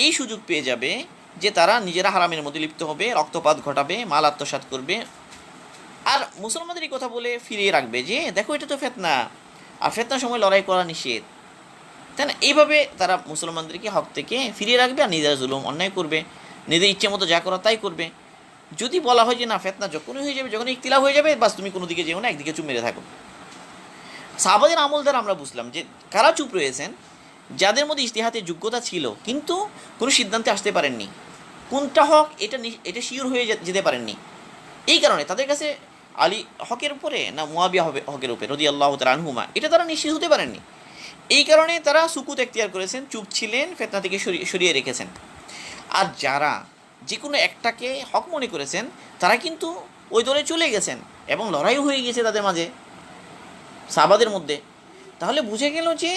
এই সুযোগ পেয়ে যাবে যে তারা নিজেরা হারামের মধ্যে লিপ্ত হবে, রক্তপাত ঘটাবে, মাল আত্মসাৎ করবে, আর মুসলমানদের এই কথা বলে ফিরিয়ে রাখবে যে দেখো এটা তো ফিতনা, আর ফিতনার সময় লড়াই করা নিষেধ, তাই না? এইভাবে তারা মুসলমানদেরকে হক থেকে ফিরিয়ে রাখবে, আর নিজেরা জুলুম অন্যায় করবে, নিজের ইচ্ছে মতো যা করা তাই করবে। যদি বলা হয় যে না, ফিতনা যখনই হয়ে যাবে, যখন ইখতিলাফ হয়ে যাবে, বাস তুমি কোনো দিকে যেও না, একদিকে চুপ মেরে থাকো। সাহাবাদের আমল দ্বারা আমরা বুঝলাম যে কারা চুপ রয়েছেন, যাদের মধ্যে ইজতিহাদের যোগ্যতা ছিল কিন্তু কোনো সিদ্ধান্তে আসতে পারেননি, কোনটা হক এটা শিওর হয়ে যেতে পারেননি। এই কারণে তাদের কাছে আলী হকের উপরে না মুয়াবিয়া হকের উপরে রাদিয়াল্লাহু তাআলা আনহুমা, এটা তারা নিশ্চিত হতে পারেননি। এই কারণে তারা সুকুত এখতিয়ার করেছেন, চুপ ছিলেন, ফিতনা থেকে সরিয়ে রেখেছেন। আর যারা যে কোনো একটাকে হক মনে করেছেন, তারা কিন্তু ওই দলে চলে গেছেন এবং লড়াইও হয়ে গেছে তাদের মাঝে, সাহাবাদের মধ্যে। তাহলে বুঝে গেল যে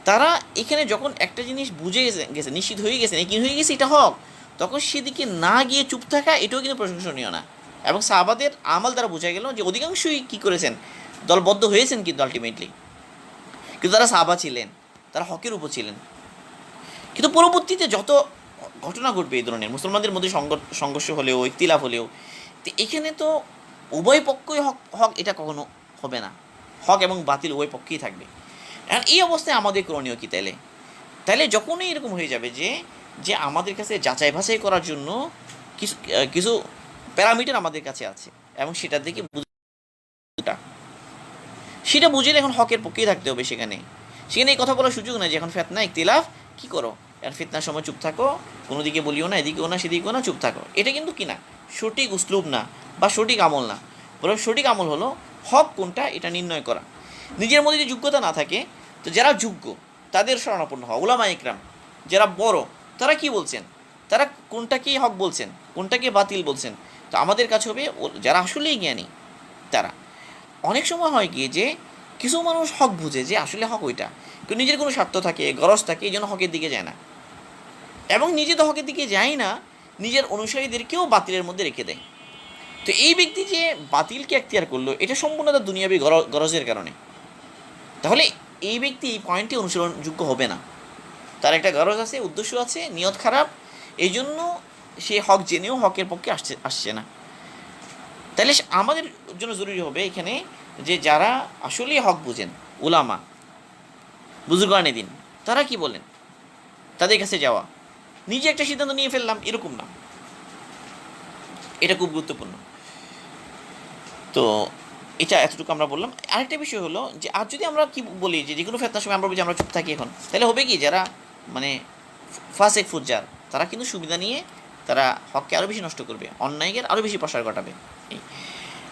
তারা এখানে যখন একটা জিনিস বুঝে গেছে, নিশ্চিত হয়ে গেছে, কি হয়ে গেছে এটা হক, তখন সেদিকে না গিয়ে চুপ থাকা এটাও কিন্তু প্রশংসনীয় না। এবং সাহাবাদের আমল দ্বারা বোঝা গেল যে অধিকাংশই কী করেছেন, দলবদ্ধ হয়েছেন কিন্তু আলটিমেটলি, কিন্তু তারা সাহাবা ছিলেন, তারা হকের উপর ছিলেন। কিন্তু পরবর্তীতে যত ঘটনা ঘটবে এই ধরনের, মুসলমানদের মধ্যে সংঘর্ষ হলেও, ইখতিলাফ হলেও, তো এখানে তো উভয় পক্ষই হক এটা কখনো হবে না, হক এবং বাতিল উভয় পক্ষেই থাকবে। এখন এই অবস্থায় আমাদের করণীয় কী? তাইলে যখনই এরকম হয়ে যাবে যে আমাদের কাছে যাচাই বাছাই করার জন্য কিছু প্যারামিটার আমাদের কাছে আছে এবং সেটা দেখে সেটা বুঝলে এখন হকের পক্ষেই থাকতে হবে। সেখানে এই কথা বলার সুযোগ নেই যে এখন ফিতনা ইখতিলাফ কী করো, এখন ফিতনার সময় চুপ থাকো, কোনো দিকে বলিও না, এদিকেও না সেদিকেও না, চুপ থাকো। এটা কিন্তু কি না, সঠিক উসলুব না বা সঠিক আমল না। বরং সঠিক আমল হলো হক কোনটা এটা নির্ণয় করা। নিজের মধ্যে যদি যোগ্যতা না থাকে, তো যারা যোগ্য তাদের শরণাপন্ন হওয়া। উলামা ইকরাম যারা বড়, তারা কি বলছেন তারা কোনটাকে হক বলছেন, কোনটাকে বাতিল বলছেন। তো আমাদের কাছে হবে যারা আসলেই জ্ঞানী তারা। অনেক সময় হয় কি যে কিছু মানুষ হক বুঝে যে আসলে হক ওইটা, কিন্তু নিজের কোনো স্বার্থ থাকে, গরজ থাকে, এই জন্য হকের দিকে যায় না, এবং নিজে তো হকের দিকে যায় না, নিজের অনুসারীদেরকেও বাতিলের মধ্যে রেখে দেয়। তো এই ব্যক্তি যে বাতিলকে এখতিয়ার করলো, এটা সম্পূর্ণ তার দুনিয়াবী গরজের কারণে। তাহলে এই ব্যক্তি এই পয়েন্টে অনুসরণযোগ্য হবে না। তার একটা গরজ আছে, উদ্দেশ্য আছে, নিয়ত খারাপ, এই জন্য সে হক জেনেও হকের পক্ষে আসছে না। তাহলে আমাদের জন্য জরুরি হবে এখানে যে যারা আসলেই হক বুঝেন, উলামা, বুজুর্গানে দিন, তারা কি বলেন তাদের কাছে যাওয়া। নিজে একটা সিদ্ধান্ত নিয়ে ফেললাম এরকম না, এটা খুব গুরুত্বপূর্ণ। তো এটা এতটুকু আমরা বললাম। আরেকটা বিষয় হলো যে আর যদি আমরা কি বলি যে কোনো ফেতনার সময় আমরা বলি যে আমরা চুপ থাকি এখন, তাহলে হবে কি যারা মানে ফাসেক ফুজ্জার, তারা কিন্তু সুবিধা নিয়ে তারা হককে আরও বেশি নষ্ট করবে, অন্যায়কে আরও বেশি প্রসার ঘটাবে।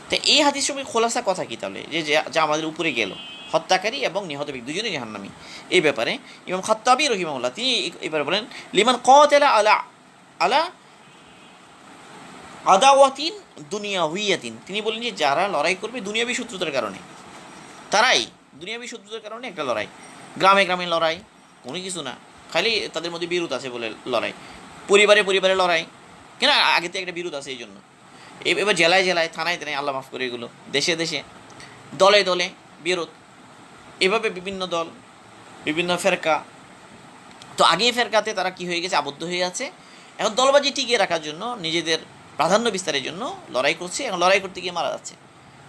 তো এই হাদিস সময় খোলাসা কথা কি তাহলে, যে যা আমাদের উপরে গেল, হত্যাকারী এবং নিহত ব্যক্তি দুজনেই জাহান্নামী। এই ব্যাপারে ইমাম খাত্তাবী রহিমাহুল্লাহ তিনি এবারে বলেন, লিমান কাতালা আলা আলা আদাওয়াতিন দুনিয়া হুইয়াতিন, তিনি বলেন যে যারা লড়াই করবে দুনিয়াবী শত্রুতার কারণে, তারাই দুনিয়াবী শত্রুতার কারণে একটা লড়াই, গ্রামে গ্রামে লড়াই, কোনো কিছু না, খালি তাদের মধ্যে বিরোধ আছে বলে লড়াই, পরিবারে পরিবারে লড়াই, কেন আগে থেকে একটা বিরোধ আছে এই জন্য। এবার জেলায় জেলায়, থানায় থানায়, আল্লাহ মাফ করে এগুলো, দেশে দেশে, দলে দলে বিরোধ, এভাবে বিভিন্ন দল, বিভিন্ন ফেরকা। তো আগেই ফেরকাতে তারা কি হয়ে গেছে, আবদ্ধ হয়ে আছে। এখন দলবাজি টিকিয়ে রাখার জন্য, নিজেদের প্রাধান্য বিস্তারের জন্য লড়াই করছে, এবং লড়াই করতে গিয়ে মারা যাচ্ছে।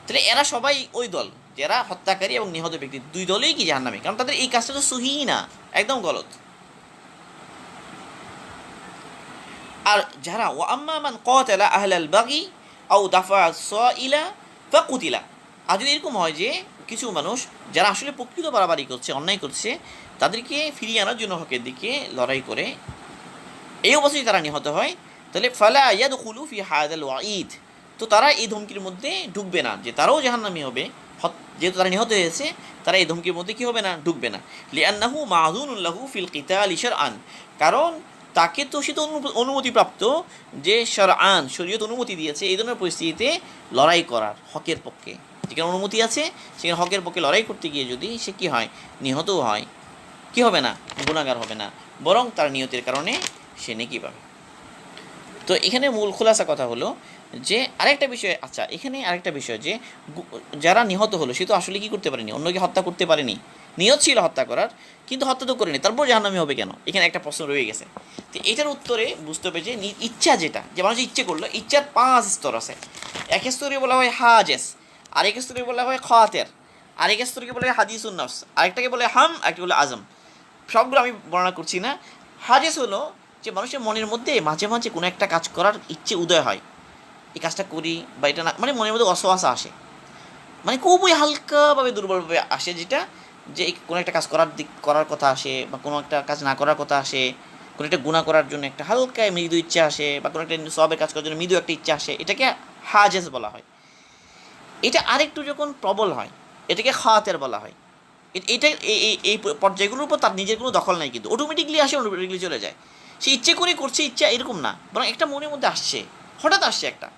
তাহলে এরা সবাই ওই দল যারা হত্যাকারী এবং নিহত ব্যক্তি দুই দলেই কি জাহান্নামী, কারণ তাদের এই কাজটা তো সহিই না, একদম গলত। আর যারা ও আম্মা মান কাতালা আহলাল বাগি আও দাফা সাইলা ফাকুতিলা, আর যদি এরকম হয় যে কিছু মানুষ যারা আসলে প্রকৃত বাড়াবাড়ি করছে, অন্যায় করছে, তাদেরকে ফিরিয়ে আনার জন্য হকের দিকে লড়াই করে এই অবস্থায় তারা নিহত হয়, তাহলে ফালা ইয়াদখুলু ফি হাযাল ওয়াঈদ, তো তারা এই ধমকির মধ্যে ঢুকবে না যে তারাও জাহান্নামী হবে, যেহেতু তারা নিহত হয়েছে, তারা এই ধমকির মধ্যে কী হবে না, ঢুকবে না। লিআন্নাহু মাযুনুন লাহু ফিল কিতালি শারআন, কারণ তাকে তো সে তো অনুমতিপ্রাপ্ত, যে শারআন শরীয়ত অনুমতি দিয়েছে এই ধরনের পরিস্থিতিতে লড়াই করার হকের পক্ষে, যেখানে অনুমতি আছে সেখানে হকের পক্ষে লড়াই করতে গিয়ে যদি সে কী হয়, নিহতও হয়, কী হবে না, গুনাহগার হবে না, বরং তার নিয়তের কারণে সে নেকি পাবে। তো এখানে মূল খোলাসা কথা হলো যে আরেকটা বিষয়, আচ্ছা এখানে আরেকটা বিষয় যে যারা নিহত হলো সে তো আসলে কী করতে পারেনি, অন্যকে হত্যা করতে পারেনি, নিয়ত ছিল হত্যা করার, কিন্তু হত্যা তো করেনি, তারপর জাহান্নামী হবে কেন, এখানে একটা প্রশ্ন রয়ে গেছে। তো এটার উত্তরে বুঝতে হবে যে ইচ্ছা, যেটা যে মানুষ ইচ্ছে করলো, ইচ্ছার 5 স্তর আছে। এক স্তরে বলা হয় হাজেস, আরেক স্তরে বলা হয় খাতের, আরেক স্তরকে বলা হয় হাদিসুন নফস, আরেকটাকে বলে হাম, আরেকটা বলে আজম। সবগুলো আমি বর্ণনা করছি না। হাজেস হলো যে মানুষের মনের মধ্যে মাঝে মাঝে কোনো একটা কাজ করার ইচ্ছে উদয় হয়, এই কাজটা করি বা এটা না, মানে মনের মধ্যে অসহাসা আসে, মানে খুবই হালকাভাবে দুর্বলভাবে আসে, যেটা যে কোনো একটা কাজ করার কথা আসে, বা কোনো একটা কাজ না করার কথা আসে, কোনো একটা গুনাহ করার জন্য একটা হালকা মৃদু ইচ্ছা আসে, বা কোনো একটা সওয়াবের কাজ করার জন্য মৃদু একটা ইচ্ছা আসে, এটাকে হাজেস বলা হয়। এটা আরেকটু যখন প্রবল হয় এটাকে খাতের বলা হয়। এটা এই পর্যায়গুলোর উপর তার নিজের কোনো দখল নাই, কিন্তু অটোমেটিকলি আসে, অটোমেটিকলি চলে যায়, সে ইচ্ছে করে করছে, ইচ্ছা এরকম না, বরং একটা মনের মধ্যে আসছে, হঠাৎ আসছে একটা,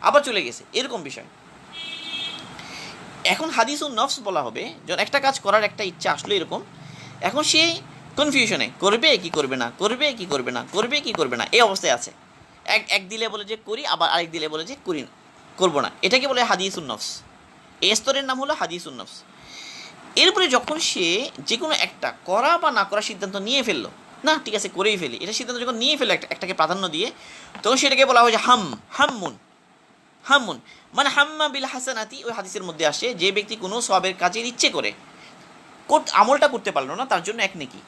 আবার চলে গেছে, এরকম বিষয়। এখন হাদিসুন নফস বলা হবে যখন একটা কাজ করার একটা ইচ্ছা আসলো এরকম, এখন সে কনফিউশনে করবে কি করবে না, করবে কি করবে না, করবে কি করবে না, এই অবস্থায় আছে। এক দিলে বলে যে করি, আবার আরেক দিলে বলে যে করি করবো না, এটাকে বলে হাদিসুন নফস। এই স্তরের নাম হলো হাদিসুন নফস। এরপরে যখন সে যে কোনো একটা করা বা না করার সিদ্ধান্ত নিয়ে ফেললো, না ঠিক আছে করেই ফেলি, এটা সিদ্ধান্ত যখন নিয়ে ফেললো একটাকে প্রাধান্য দিয়ে, তখন সেটাকে বলা হয় যে হাম্মুন। মানে হাম্মা বিল হাসানাতি, ওই হাদিসের মধ্যে আসে যে ব্যক্তি কোনো সওয়াবের কাজের ইচ্ছে করে আমলটা করতে পারলো না, তার জন্য 1 নেকি,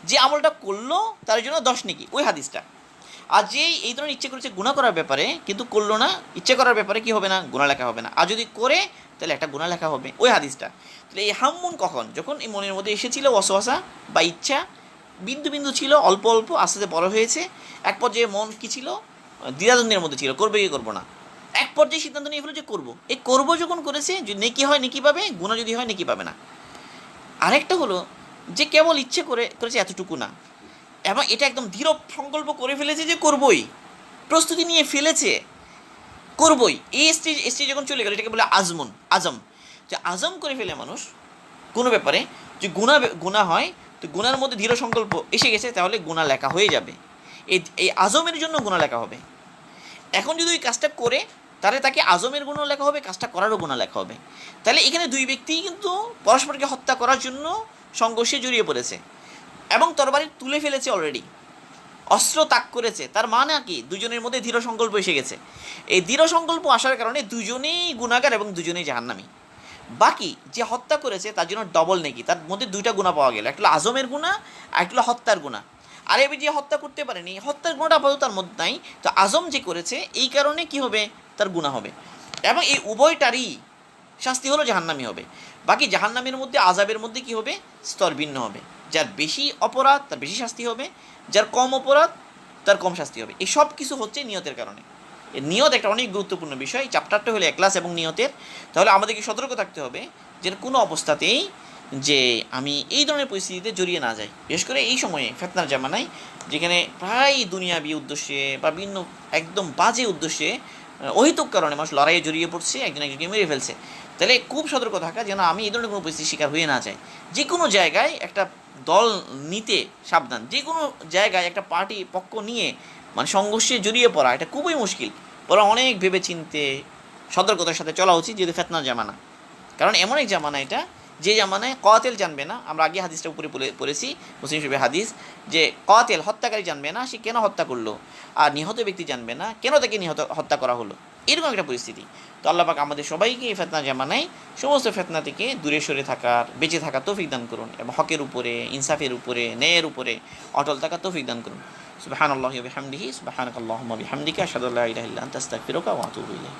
যে আমলটা করলো তার জন্য 10 নেকি, ওই হাদিসটা। আর যে এই ধরনের ইচ্ছে করেছে গুনাহ করার ব্যাপারে কিন্তু করলো না, ইচ্ছে করার ব্যাপারে কি হবে না, গুনাহ লেখা হবে না, আর যদি করে তাহলে একটা গুনাহ লেখা হবে, ওই হাদিসটা। তাহলে এই হাম্মুন কখন, যখন এই মনের মধ্যে এসেছিল ওয়াসওয়াসা বা ইচ্ছা, বিন্দু বিন্দু ছিল, অল্প অল্প আস্তে আস্তে বড় হয়েছে, এক পর্যায়ে মন কী ছিল, দ্বিধাদ্বন্দ্বের মধ্যে ছিল, করবে কি করবো না, এক পর্যায়ে সিদ্ধান্ত নিয়ে ফেলো যে করবো। এই করবো যখন করেছে, যদি নেকি হয় নেকি পাবে, গুনাহ যদি হয় নেকি পাবে না। আরেকটা হলো যে কেবল ইচ্ছে করেছে এতটুকু না, এবং এটা একদম দৃঢ় সংকল্প করে ফেলেছে যে করবই, প্রস্তুতি নিয়ে ফেলেছে, করবই। এই স্টেজ যখন চলে গেল এটাকে বলে আজম। যে আজম করে ফেলে মানুষ কোনো ব্যাপারে, যে গুনাহ হয়, তো গুনার মধ্যে দৃঢ় সংকল্প এসে গেছে, তাহলে গুনাহ লেখা হয়ে যাবে। এই আজমের জন্য গুনাহ লেখা হবে। এখন যদি ওই কাজটা করে, তাহলে তাকে আজমের গুণও লেখা হবে, কাজটা করারও গুণা লেখা হবে। তাহলে এখানে দুই ব্যক্তি কিন্তু পরস্পরকে হত্যা করার জন্য সংঘর্ষে জড়িয়ে পড়েছে এবং তরবারি তুলে ফেলেছে অলরেডি, অস্ত্র তাক করেছে। তার মানে কি, দুজনের মধ্যে দৃঢ় সংকল্প এসে গেছে। এই দৃঢ় সংকল্প আসার কারণে দুজনেই গুনাহগার এবং দুজনেই জাহান্নামী। বাকি যে হত্যা করেছে তার জন্য ডবল নেকি, তার মধ্যে দুইটা গুনাহ পাওয়া গেল, একটা হলো আজমের গুনাহ আর একটা হলো হত্যার গুনাহ। আর এবার যে হত্যা করতে পারেনি, হত্যার গুণাটা আপাতত তার মধ্যে নাই, তো আজম যে করেছে এই কারণে কি হবে, তার গুনাহ হবে। এবং এই উভয়টারই শাস্তি হলো জাহান্নামী হবে। বাকি জাহান্নামের মধ্যে আযাবের মধ্যে কি হবে, স্তর ভিন্ন হবে। যার বেশি অপরাধ তার বেশি শাস্তি হবে, যার কম অপরাধ তার কম শাস্তি হবে। এই সব কিছু হচ্ছে নিয়তের কারণে। এই নিয়ত একটা অনেক গুরুত্বপূর্ণ বিষয়। চ্যাপ্টারটা হলো ইখলাস এবং নিয়তের। তাহলে আমাদেরকে সতর্ক থাকতে হবে যে কোনো অবস্থাতেই যে আমি এই ধরনের পরিস্থিতিতে জড়িয়ে না যাই, বিশেষ করে এই সময়ে ফিতনার জামানায়, যেখানে প্রায় দুনিয়াবি উদ্দেশ্যে বা ভিন্ন একদম বাজে উদ্দেশ্যে অহেতুক কারণে মানুষ লড়াইয়ে জড়িয়ে পড়ছে, একজন একজনকে মেরে ফেলছে। তাহলে খুব সতর্ক থাকা যেন আমি এই ধরনের কোনো পরিস্থিতির শিকার হয়ে না যাই। যে কোনো জায়গায় একটা দল নিতে সাবধান, যে কোনো জায়গায় একটা পার্টি পক্ষ নিয়ে মানে সংঘর্ষে জড়িয়ে পড়া এটা খুবই মুশকিল। বরং অনেক ভেবে চিনতে সতর্কতার সাথে চলা উচিত, যেহেতু ফিতনার জামানা। কারণ এমন এক জামানা এটা, যে জামানায় কাতিল জানবে না। আমরা আগে হাদিসটা উপরে পড়েছি, মুসলিম শরীফের হাদিস, যে কাতিল হত্যাকারী জানবে না সে কেন হত্যা করলো, আর নিহত ব্যক্তি জানবে না কেন তাকে হত্যা করা হলো। এরকম একটা পরিস্থিতি। তো আল্লাহ পাক আমাদের সবাইকে এই ফিতনা জামানায় সমস্ত ফিতনা থেকে দূরে সরে থাকার, বেঁচে থাকার তৌফিক দান করুন, এবং হকের উপরে, ইনসাফের উপরে, ন্যায়ের উপরে অটল থাকার তৌফিক দান করুন। সুবহানাল্লাহি ওয়া বিহামদিহি, সুবহানাকাল্লাহুম্মা বিহামদিকা, আশহাদু আল্লা ইলাহা ইল্লা আনতা, আস্তাগফিরুকা ওয়া আতুবু ইলাইক।